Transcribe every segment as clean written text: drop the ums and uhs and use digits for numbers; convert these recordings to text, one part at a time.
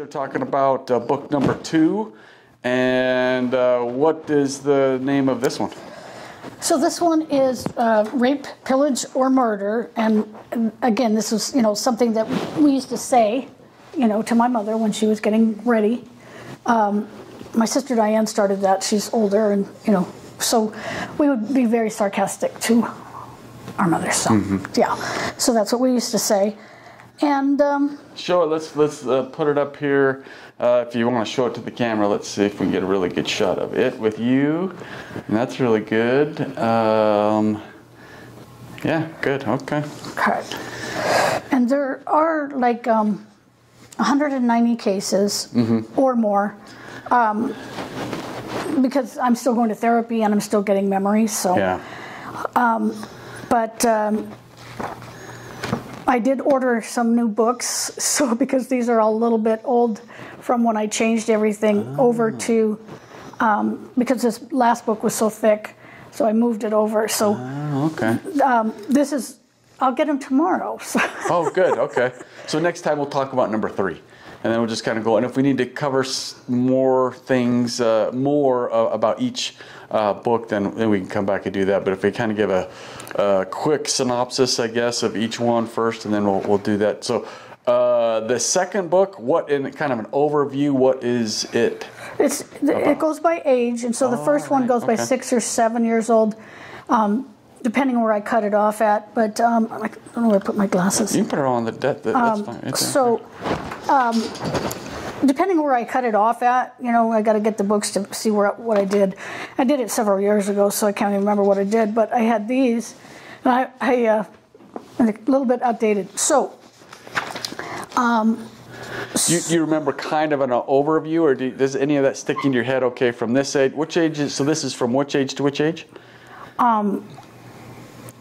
talking about book number 2. And what is the name of this one? So this one is Rape, Pillage, or Murder. And again, this was, something that we used to say, to my mother when she was getting ready. My sister Diane started that. She's older, and, so we would be very sarcastic to our mother. So, yeah. So that's what we used to say. And show it. Let's put it up here. If you want to show it to the camera, let's see if we can get a really good shot of it with you. And that's really good. Yeah, good. Okay. Okay. And there are like 190 cases or more, because I'm still going to therapy and I'm still getting memories. So, yeah. But I did order some new books, so because these are all a little bit old from when I changed everything over to, because this last book was so thick, so I moved it over. So okay. This is, I'll get them tomorrow. So. Oh, good. Okay. So next time we'll talk about number 3. And then we'll just kind of go. And if we need to cover more things, more about each book, then we can come back and do that. But if we kind of give a quick synopsis, I guess, of each one first, and then we'll do that. So the second book, what in kind of an overview, what is it? It goes by age, and so the first one goes by 6 or 7 years old, depending on where I cut it off at. But I don't know where I put my glasses. You can put it on that's fine. So. Depending on where I cut it off at, I got to get the books to see what I did. I did it several years ago, so I can't even remember what I did. But I had these, and I a little bit outdated. So, you remember kind of an overview, or does any of that stick in your head? Okay, from this age, which age is? So this is from which age to which age?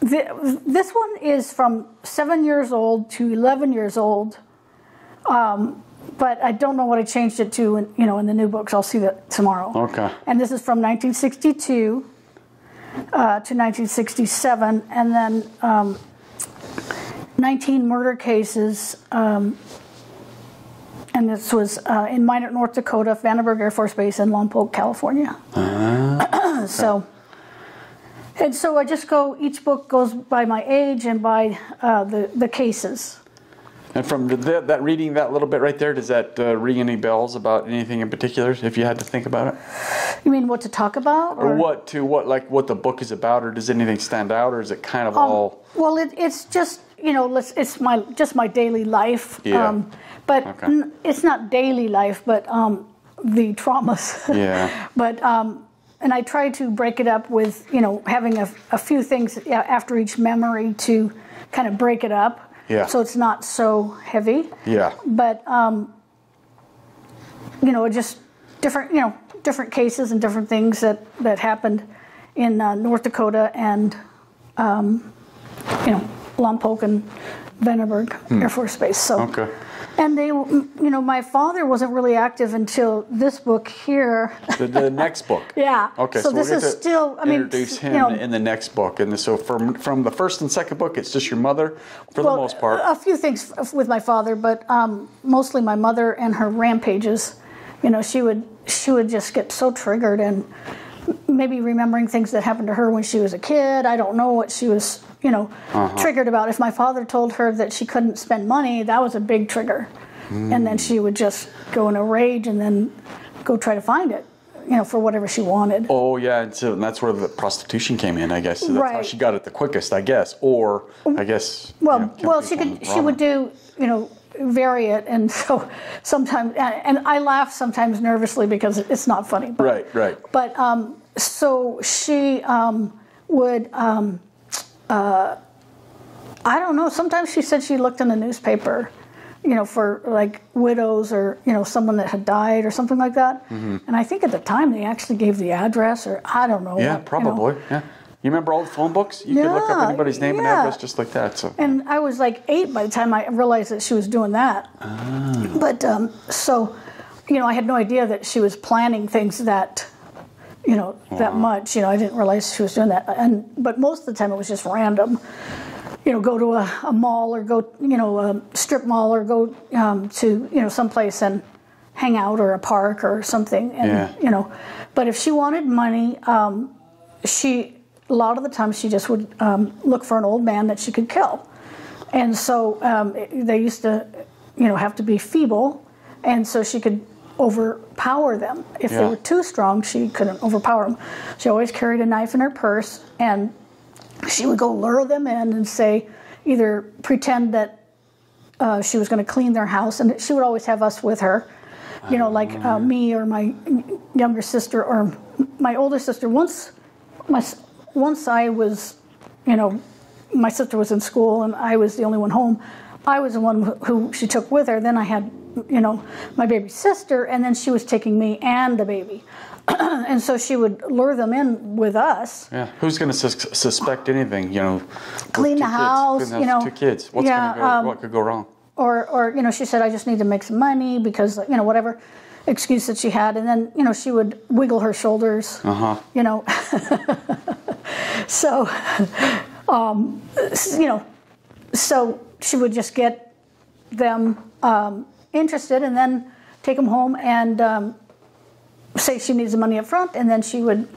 This one is from 7 years old to 11 years old. But I don't know what I changed it to, in the new books. I'll see that tomorrow. Okay. And this is from 1962 to 1967, and then 19 murder cases. And this was in Minot, North Dakota, Vandenberg Air Force Base, and Lompoc, California. Okay. So I just go. Each book goes by my age and by the cases. And from that reading that little bit right there, does that ring any bells about anything in particular? If you had to think about it, you mean what to talk about, or what the book is about, or does anything stand out, or is it kind of all? Well, it's just it's my daily life. Yeah. But it's not daily life, but the traumas. Yeah. But and I try to break it up with having a few things after each memory to kind of break it up. Yeah. So it's not so heavy. Yeah. But just different cases and different things that happened in North Dakota and Lompoc and Vandenberg Air Force Base. So. Okay. And they, my father wasn't really active until this book here. The next book. Yeah. Okay. So this is still. Introduce him in the next book, and so from the first and second book, it's just your mother for the most part. A few things with my father, but mostly my mother and her rampages. She would just get so triggered and maybe remembering things that happened to her when she was a kid. I don't know what she was. Triggered about. If my father told her that she couldn't spend money, that was a big trigger. And then she would just go in a rage and then go try to find it, for whatever she wanted. Oh, yeah, and that's where the prostitution came in, I guess. So that's how she got it the quickest, I guess. Or, I guess... Well, she would do, vary it, and so sometimes... And I laugh sometimes nervously because it's not funny. But, right. But, so she would... I don't know. Sometimes she said she looked in the newspaper, for like widows or, someone that had died or something like that. And I think at the time they actually gave the address, or I don't know. Yeah, probably. Yeah. You remember all the phone books? You could look up anybody's name and address just like that. So. And I was like 8 by the time I realized that she was doing that. But so, I had no idea that she was planning things that... that much. I didn't realize she was doing that. But most of the time it was just random. Go to a mall or go, a strip mall or go to, someplace and hang out or a park or something, and you know. But if she wanted money, a lot of the time she just would look for an old man that she could kill, and so they used to, you know, have to be feeble, and so she could overpower them. If they were too strong, she couldn't overpower them. She always carried a knife in her purse, and she would go lure them in and say, either pretend that she was going to clean their house, and she would always have us with her, you know, like me or my younger sister or my older sister. Once I was, you know, my sister was in school and I was the only one home. I was the one who she took with her. Then I had, you know, my baby sister, and then she was taking me and the baby. And so she would lure them in with us. Yeah, who's going to suspect anything, you know? Clean the house, you know. 2 kids. What's going to go? What could go wrong? Or you know, she said, I just need to make some money because, you know, whatever excuse that she had, and then, you know, she would wiggle her shoulders. You know. So, you know, so she would just get them interested, and then take them home and say she needs the money up front, and then she would,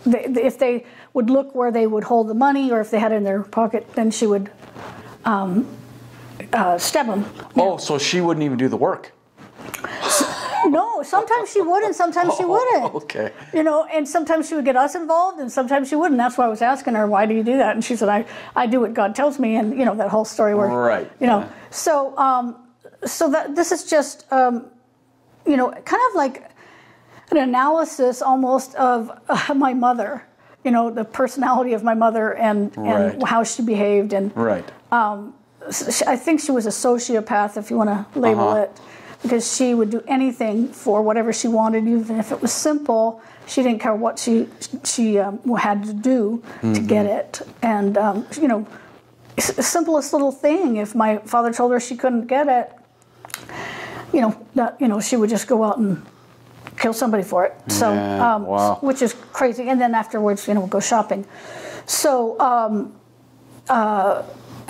if they would look where they would hold the money, or if they had it in their pocket, then she would stab them. Oh, so she wouldn't even do the work? No, sometimes she would and sometimes she wouldn't. Okay. You know, and sometimes she would get us involved and sometimes she wouldn't. That's why I was asking her, why do you do that? And she said, I do what God tells me, and, you know, that whole story where, right. You know, so that this is just, you know, kind of like an analysis almost of my mother, you know, the personality of my mother and how she behaved. And I think she was a sociopath, if you want to label it. Because she would do anything for whatever she wanted, even if it was simple. She didn't care what she had to do to get it. And you know, simplest little thing. If my father told her she couldn't get it, you know, she would just go out and kill somebody for it. So, wow. Which is crazy. And then afterwards, you know, go shopping. So.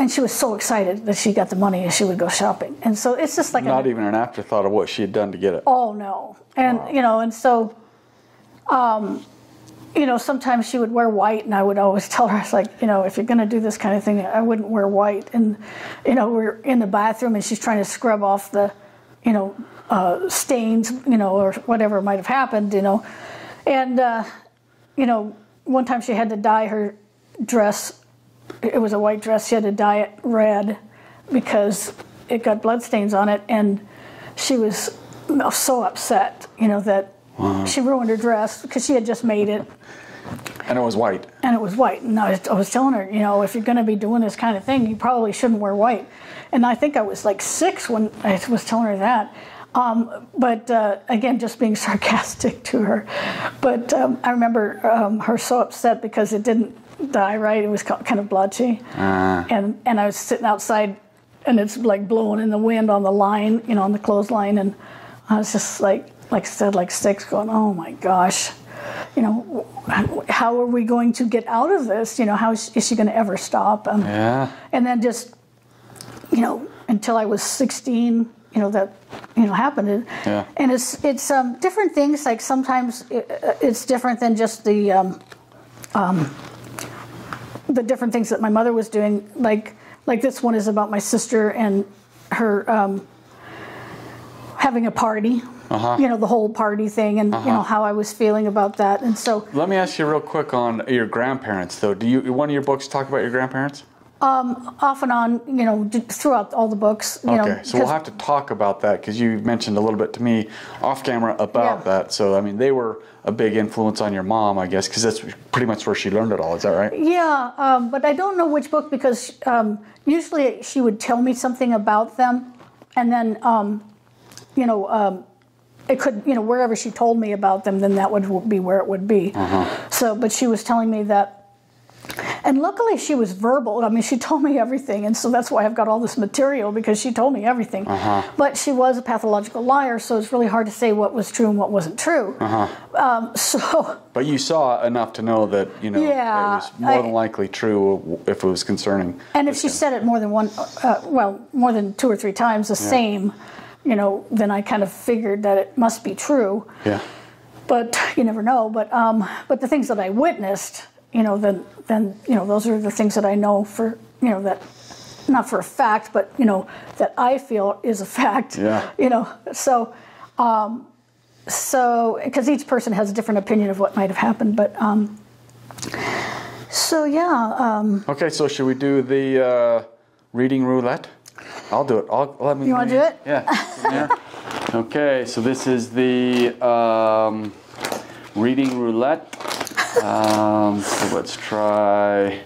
And she was so excited that she got the money and she would go shopping. And so it's just like not even an afterthought of what she had done to get it. Oh, no. And, you know, and so, you know, sometimes she would wear white, and I would always tell her, I was like, you know, if you're going to do this kind of thing, I wouldn't wear white. And, you know, we're in the bathroom and she's trying to scrub off the, you know, stains, you know, or whatever might have happened, you know. And, you know, one time she had to dye her dress. It was a white dress. She had to dye it red because it got bloodstains on it, and she was so upset, you know, that she ruined her dress because she had just made it. And it was white. And it was white. And I was telling her, you know, if you're going to be doing this kind of thing, you probably shouldn't wear white. And I think I was like 6 when I was telling her that. But again, just being sarcastic to her. But I remember her so upset because it didn't dye right. It was kind of blotchy. And I was sitting outside, and it's like blowing in the wind on the line, you know, on the clothesline. And I was just like I said, like 6, going, oh my gosh, you know, how are we going to get out of this? You know, how is she going to ever stop? And then just, you know, until I was 16, you know, that, you know, happened. And it's different things. Like sometimes it's different than just the different things that my mother was doing. Like this one is about my sister and her having a party. You know, the whole party thing, and you know how I was feeling about that. And so let me ask you real quick on your grandparents, though. Do you one of your books talk about your grandparents? Off and on, you know, throughout all the books. You know, so we'll have to talk about that because you mentioned a little bit to me off camera about that. So I mean, they were a big influence on your mom, I guess, because that's pretty much where she learned it all. Is that right? Yeah, but I don't know which book because usually she would tell me something about them, and then you know. It could, you know, wherever she told me about them, then that would be where it would be. So, but she was telling me that, and luckily she was verbal. I mean, she told me everything, and so that's why I've got all this material, because she told me everything. But she was a pathological liar, so it's really hard to say what was true and what wasn't true. But you saw enough to know that, you know, it was more than likely true if it was concerning. And if she said it more than one, well, more than 2 or 3 times, the same. then I kind of figured that it must be true. Yeah. But you never know. But the things that I witnessed, then those are the things that I know for, that not for a fact, but that I feel is a fact. Yeah. So because each person has a different opinion of what might have happened, but okay, so should we do the reading roulette? I'll do it. You want to do it? Yeah. Okay, so this is the reading roulette. So let's try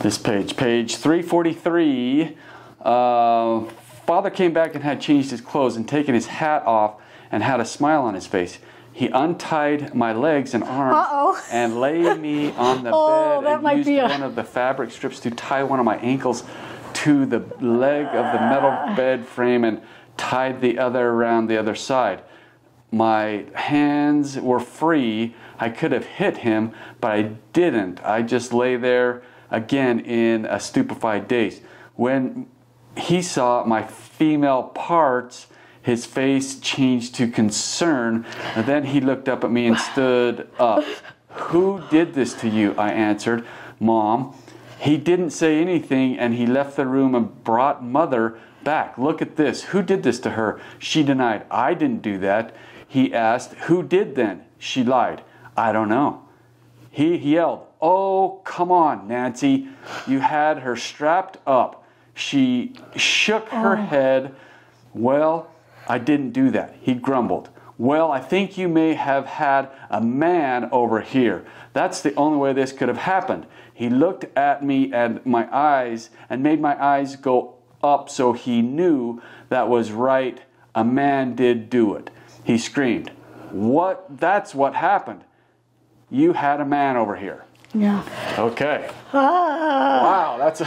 this page. Page 343. Father came back and had changed his clothes and taken his hat off and had a smile on his face. He untied my legs and arms and laid me on the bed and used one of the fabric strips to tie one of my ankles to the leg of the metal bed frame and tied the other around the other side. My hands were free. I could have hit him, but I didn't. I just lay there again in a stupefied daze. When he saw my female parts, his face changed to concern, and then he looked up at me and stood up. Who did this to you? I answered. Mom. He didn't say anything, and he left the room and brought Mother back. Look at this. Who did this to her? She denied. I didn't do that. He asked, who did then? She lied. I don't know. He yelled, oh, come on, Nancy. You had her strapped up. She shook her head. Well, I didn't do that. He grumbled. Well, I think you may have had a man over here. That's the only way this could have happened. He looked at me and my eyes and made my eyes go up so he knew that was right. A man did do it. He screamed, what? That's what happened. You had a man over here. Yeah. Okay. Wow, that's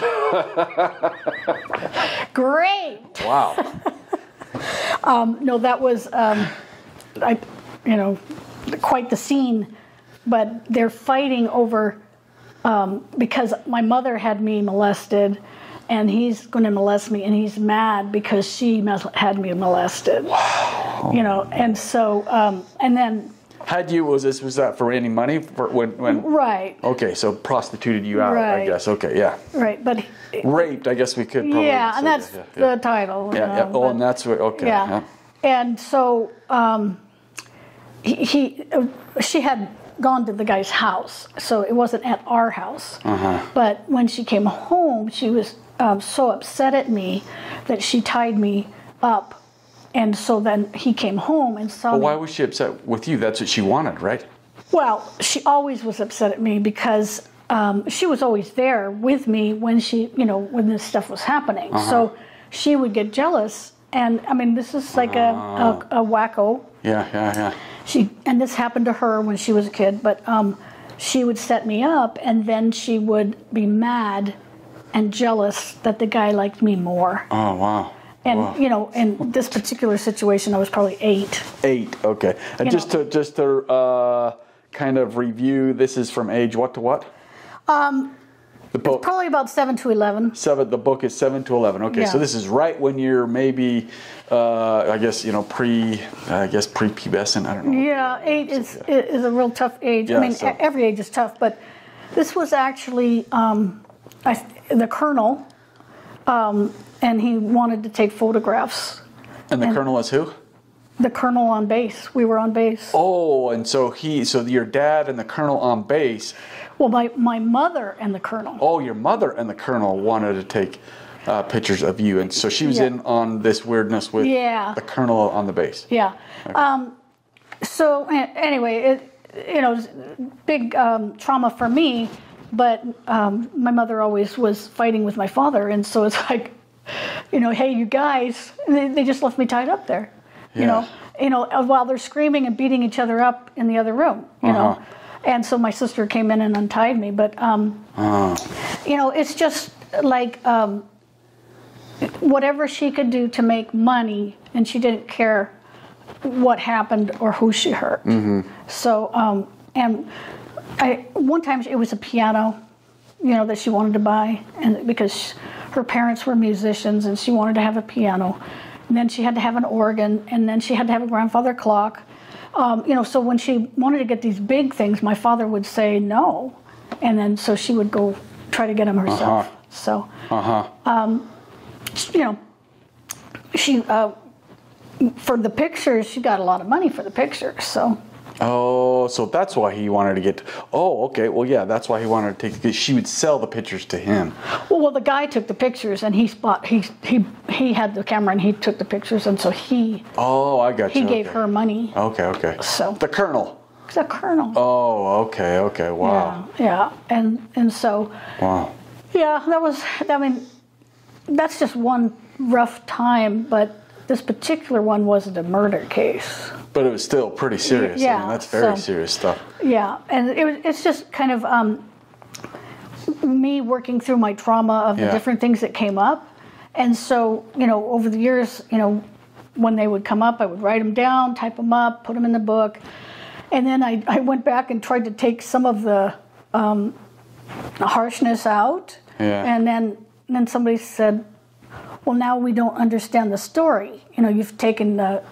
great. Wow. No, that was, quite the scene. But they're fighting over, because my mother had me molested, and he's going to molest me, and he's mad because she had me molested. Wow. And so, and then. Was that for any money? For when? Right. Okay, so prostituted you out, right. I guess. Okay, yeah. Right, but. Raped, I guess we could probably. Yeah, and that's the title. Yeah. Oh, and that's what. Okay. Yeah. And so she had gone to the guy's house, so it wasn't at our house. But when she came home, she was so upset at me that she tied me up, and so then he came home and saw me. Why was she upset with you? That's what she wanted, right? Well, she always was upset at me because she was always there with me when when this stuff was happening. So she would get jealous, and I mean, this is like a wacko. Yeah. And this happened to her when she was a kid, but she would set me up, and then she would be mad and jealous that the guy liked me more. Oh, wow. And in this particular situation, I was probably 8. 8, okay. And just to kind of review, this is from age what to what? The book, probably about 7 to 11. The book is 7 to 11. Okay, yeah. So this is right when you're maybe, I guess prepubescent. I don't know. Yeah, 8 is a real tough age. Yeah, I mean, every age is tough, but this was actually the colonel, and he wanted to take photographs. And the colonel is who? The colonel on base. We were on base. Oh, and so your dad and the colonel on base. Well, my mother and the colonel. Oh, your mother and the colonel wanted to take pictures of you, and so she was in on this weirdness with the colonel on the base. Yeah. Okay. So anyway, big trauma for me, but my mother always was fighting with my father, and so it's like, hey, you guys, they just left me tied up there. Yeah. While they're screaming and beating each other up in the other room. And so my sister came in and untied me, but it's just like whatever she could do to make money, and she didn't care what happened or who she hurt. Mm-hmm. So and one time it was a piano, that she wanted to buy, and because her parents were musicians and she wanted to have a piano, and then she had to have an organ, and then she had to have a grandfather clock. So when she wanted to get these big things, my father would say no, and then so she would go try to get them herself. So, she for the pictures, she got a lot of money for the pictures. So. Oh, so that's why he wanted to get. Oh, okay. Well, yeah, that's why he wanted to take. Because she would sell the pictures to him. Well, the guy took the pictures, and he had the camera, and he took the pictures, and so he. Oh, I got you. He gave her money. Okay. So the colonel. The colonel. Oh, okay. Wow. Yeah, and so. Wow. Yeah, that was. I mean, that's just one rough time, but this particular one wasn't a murder case. But it was still pretty serious. Yeah, I mean, that's very serious stuff. Yeah, and it's just kind of me working through my trauma of the different things that came up. And so, over the years, when they would come up, I would write them down, type them up, put them in the book. And then I went back and tried to take some of the harshness out. Yeah. And then somebody said, well, now we don't understand the story. You've taken the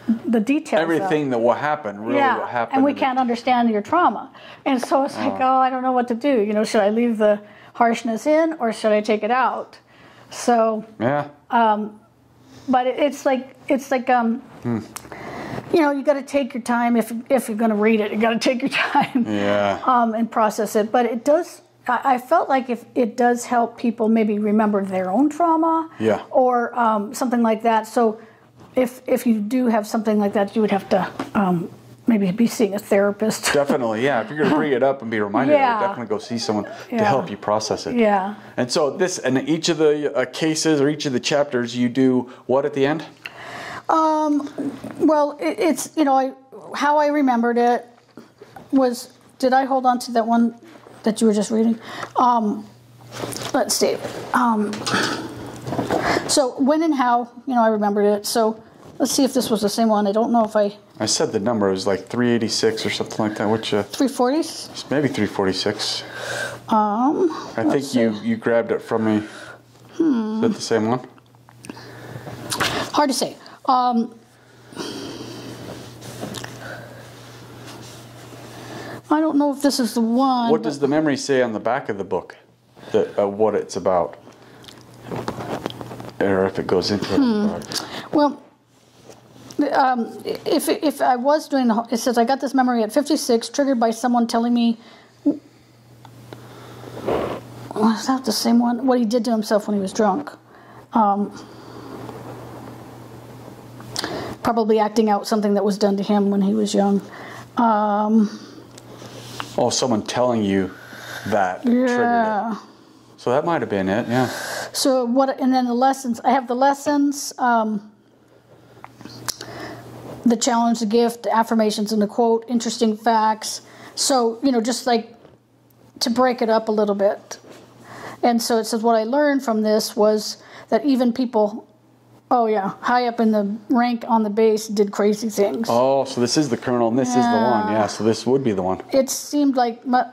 details. Everything that what happened, really what happened. And we can't understand your trauma. And so it's like, I don't know what to do. Should I leave the harshness in or should I take it out? So, yeah. But it's like you got to take your time. If you're going to read it, you got to take your time. Yeah. And process it. But it does. I felt like if it does help people maybe remember their own trauma, or something like that. So if you do have something like that, you would have to maybe be seeing a therapist. Definitely, yeah. If you're going to bring it up and be reminded of it, definitely go see someone to help you process it. Yeah. And so each of the cases or each of the chapters, you do what at the end? Well, it's how I remembered it was. Did I hold on to that one that you were just reading? Let's see. So when and how, I remembered it. So let's see if this was the same one. I don't know if I said the number. It was like 386 or something like that. Which 340s? Maybe 346. I think you grabbed it from me. Is that the same one? Hard to say. I don't know if this is the one. What does the memory say on the back of the book? What it's about? Or if it goes into it. Well, if I was doing it says I got this memory at 56, triggered by someone telling me. Was that the same one? What he did to himself when he was drunk. Probably acting out something that was done to him when he was young. Someone telling you that triggered it. So that might have been it, yeah. So and then the lessons. I have the lessons, the challenge, the gift, the affirmations, and the quote, interesting facts. So, just like to break it up a little bit. And so it says what I learned from this was that even people, high up in the rank on the base did crazy things. Oh, so this is the colonel and this is the one. Yeah, so this would be the one. It seemed like my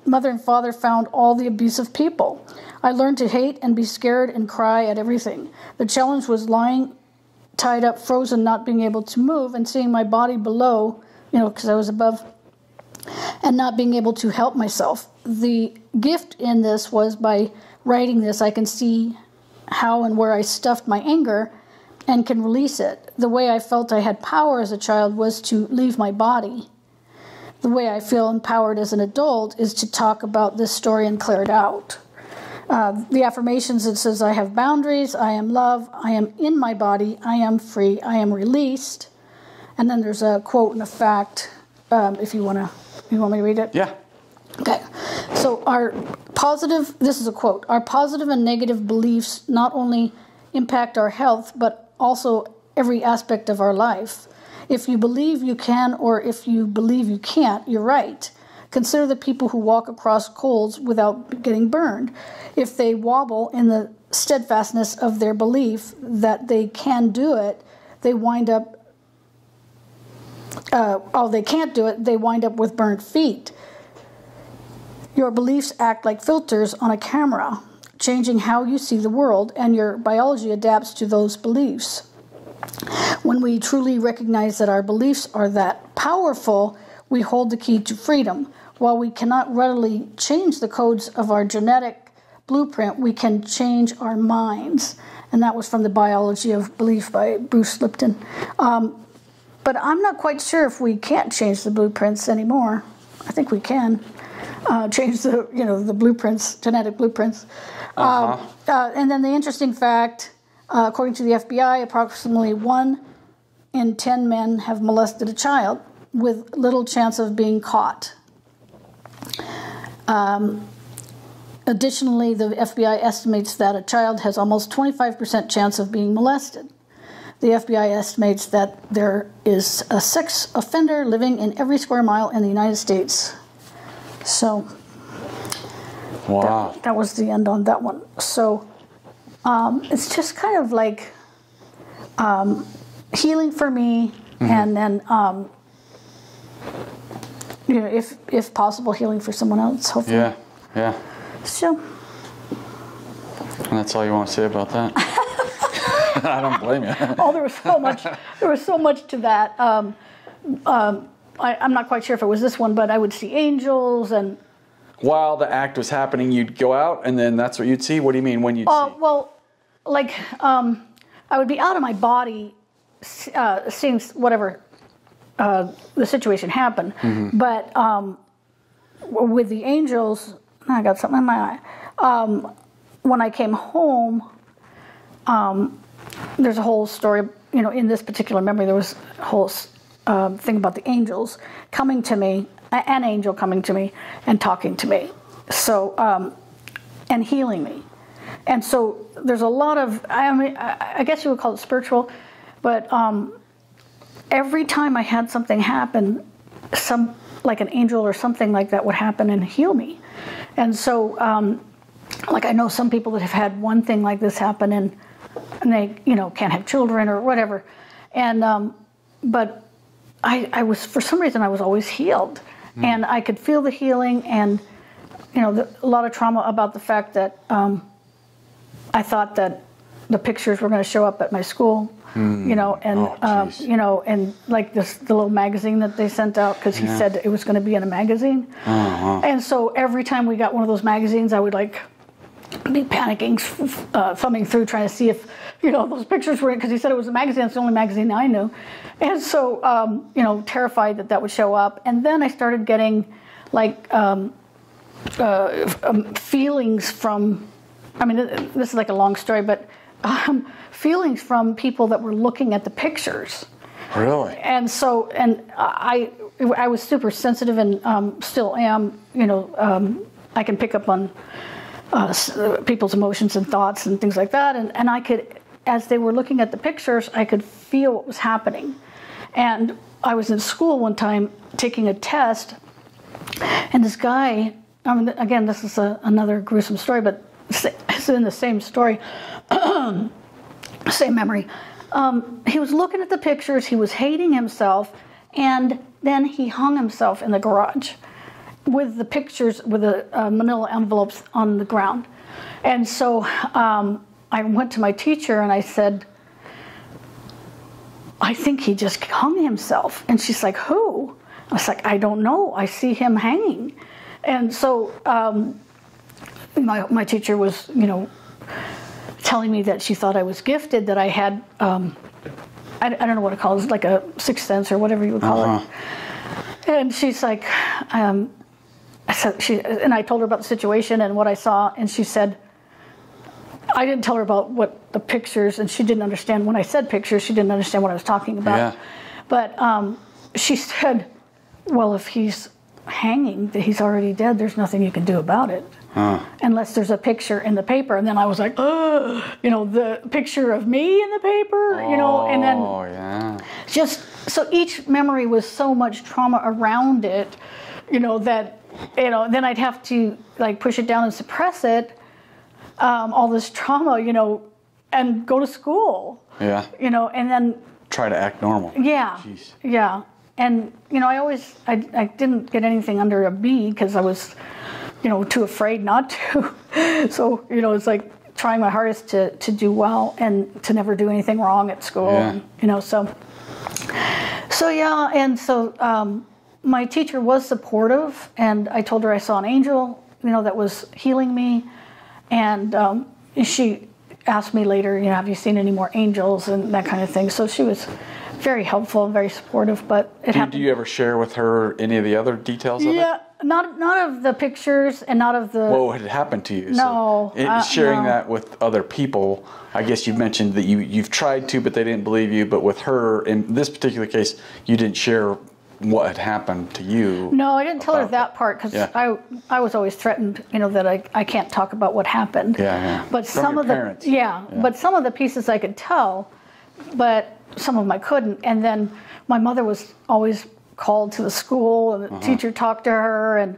mother and father found all the abusive people. I learned to hate and be scared and cry at everything. The challenge was lying tied up, frozen, not being able to move, and seeing my body below, because I was above, and not being able to help myself. The gift in this was by writing this, I can see how and where I stuffed my anger and can release it. The way I felt I had power as a child was to leave my body. The way I feel empowered as an adult is to talk about this story and clear it out. The affirmations, it says, I have boundaries, I am love, I am in my body, I am free, I am released. And then there's a quote and a fact, if you want me to read it? Yeah. Okay. So this is a quote, our positive and negative beliefs not only impact our health, but also every aspect of our life. If you believe you can or if you believe you can't, you're right. Consider the people who walk across coals without getting burned. If they wobble in the steadfastness of their belief that they can do it, they wind up, they can't do it, they wind up with burnt feet. Your beliefs act like filters on a camera, changing how you see the world, and your biology adapts to those beliefs. When we truly recognize that our beliefs are that powerful, we hold the key to freedom. While we cannot readily change the codes of our genetic blueprint, we can change our minds. And that was from The Biology of Belief by Bruce Lipton. But I'm not quite sure if we can't change the blueprints anymore. I think we can change the blueprints, genetic blueprints. And then the interesting fact, according to the FBI, approximately 1 in 10 men have molested a child with little chance of being caught. Additionally, the FBI estimates that a child has almost 25% chance of being molested. The FBI estimates that there is a sex offender living in every square mile in the United States. So, wow, that was the end on that one. So, it's just kind of like healing for me, and then if possible, healing for someone else. Hopefully. Yeah. So. And that's all you want to say about that? I don't blame you. Oh, there was so much. There was so much to that. I'm not quite sure if it was this one, but I would see angels and. While the act was happening, you'd go out, and then that's what you'd see. What do you mean when you'd see? Well, like I would be out of my body, seeing whatever the situation happen. But with the angels, I got something in my eye. When I came home, there's a whole story. In this particular memory, there was a whole thing about the angels coming to me, an angel coming to me and talking to me, so and healing me. And so there's a lot of, I guess you would call it spiritual, but every time I had something happen, like an angel or something like that would happen and heal me. And so, like I know some people that have had one thing like this happen and they, can't have children or whatever. And, but I was, for some reason, I was always healed. And I could feel the healing and, a lot of trauma about the fact that I thought that the pictures were going to show up at my school, and like the little magazine that they sent out, because he said it was going to be in a magazine. And so every time we got one of those magazines, I would be panicking, thumbing through, trying to see if, those pictures were in, because he said it was a magazine. It's the only magazine I knew. And so, terrified that would show up. And then I started getting feelings from, this is like a long story, but feelings from people that were looking at the pictures. Really? And so, I was super sensitive and still am, I can pick up on people's emotions and thoughts and things like that. And I could, as they were looking at the pictures, I could feel what was happening. And I was in school one time taking a test, and this guy, again, this is another gruesome story, but it's in the same story, same memory. He was looking at the pictures, he was hating himself, and then he hung himself in the garage with the pictures, with the manila envelopes on the ground. And so I went to my teacher and I said, I think he just hung himself. And she's like, who? I was like, I don't know. I see him hanging. And so my teacher was, telling me that she thought I was gifted, that I had, I don't know what it calls, like a sixth sense or whatever you would call it. And she's like, and I told her about the situation and what I saw, and she said, I didn't tell her about what the pictures, and she didn't understand when I said pictures, she didn't understand what I was talking about. Yeah. But she said, well, if he's hanging, he's already dead, there's nothing you can do about it. Unless there's a picture in the paper. And then I was like, the picture of me in the paper, and then just, so each memory was so much trauma around it, that, then I'd have to push it down and suppress it, all this trauma, and go to school. Yeah. And then try to act normal. Yeah. Jeez. Yeah. And, I didn't get anything under a B because I was, too afraid not to. So, it's like trying my hardest to do well and to never do anything wrong at school. Yeah. And, you know, so yeah, and so my teacher was supportive, and I told her I saw an angel, you know, that was healing me, and she asked me later, you know, have you seen any more angels and that kind of thing. So she was very helpful and very supportive. But it happened. Do you ever share with her any of the other details of it? Yeah, not of the pictures and not of the. What had happened to you? No, So sharing no. that with other people. I guess you mentioned that you've tried to, but they didn't believe you. But with her, in this particular case, you didn't share what had happened to you. No, I didn't tell her that part because Yeah. I was always threatened, you know, that I can't talk about what happened. Yeah. But From some your of the parents. but some of the pieces I could tell, but some of them I couldn't. And then my mother was always called to the school, and the teacher talked to her, and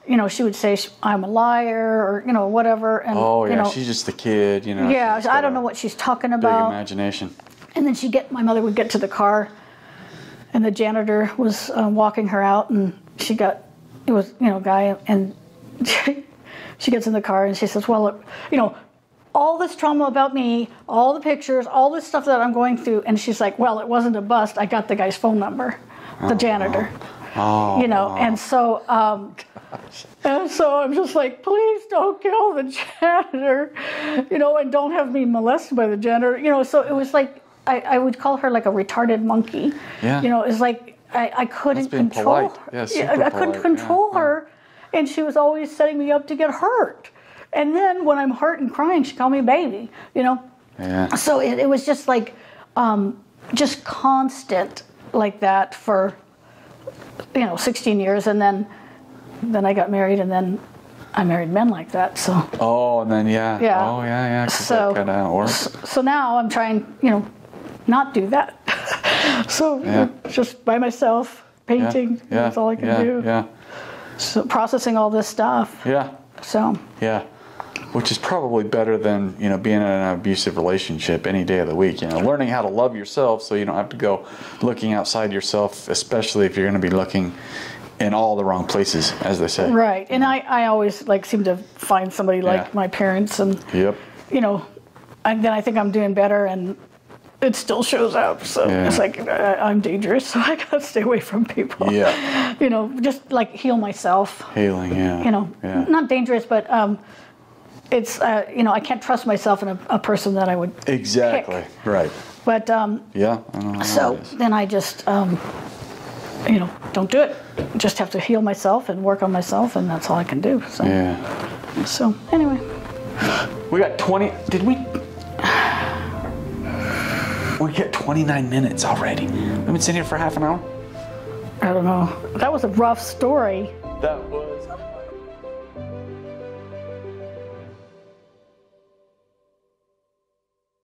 you know, she would say I'm a liar, or you know, whatever. And you know, she's just a kid, you know. yeah, I don't know what she's talking Big about. imagination. And then my mother would get to the car, and the janitor was walking her out, and it was, you know, a guy, and she gets in the car, and she says, well, you know, all this trauma about me, all the pictures, all this stuff that I'm going through, and she's like, well, it wasn't a bust, I got the guy's phone number, the janitor. Oh, you know, and so I'm just like, please don't kill the janitor, you know, and don't have me molested by the janitor, you know. So it was like I would call her like a retarded monkey. Yeah. You know, it's like I couldn't being control. polite. Yeah, super I couldn't polite. control Yeah. her, and she was always setting me up to get hurt. And then when I'm hurt and crying, she called me baby. You know. Yeah. So it was just like, just constant like that for, you know, 16 years, and then I got married, and then I married men like that. So. Oh, and then yeah. Oh yeah. 'Cause So that kind of works. So now I'm trying, you know, not do that. So just by myself, painting. Yeah. That's all I can do. Yeah. So processing all this stuff. Yeah. So. Yeah. Which is probably better than, you know, being in an abusive relationship any day of the week. You know, learning how to love yourself so you don't have to go looking outside yourself, especially if you're going to be looking in all the wrong places, as they say. Right. And I always like seem to find somebody like my parents, and Yep. you know, and then I think I'm doing better, and it still shows up. So it's like I'm dangerous, so I gotta stay away from people. Yeah. You know, just like heal myself. Healing, yeah. You know, not dangerous, but it's you know, I can't trust myself in a person that I would Exactly. pick. Right. But Yeah. I don't know so what it is. then I just you know, don't do it. Just have to heal myself and work on myself, and that's all I can do. So So anyway, We got 20. Did we? We get 29 minutes already. We've been sitting here for half an hour. I don't know. That was a rough story. That was.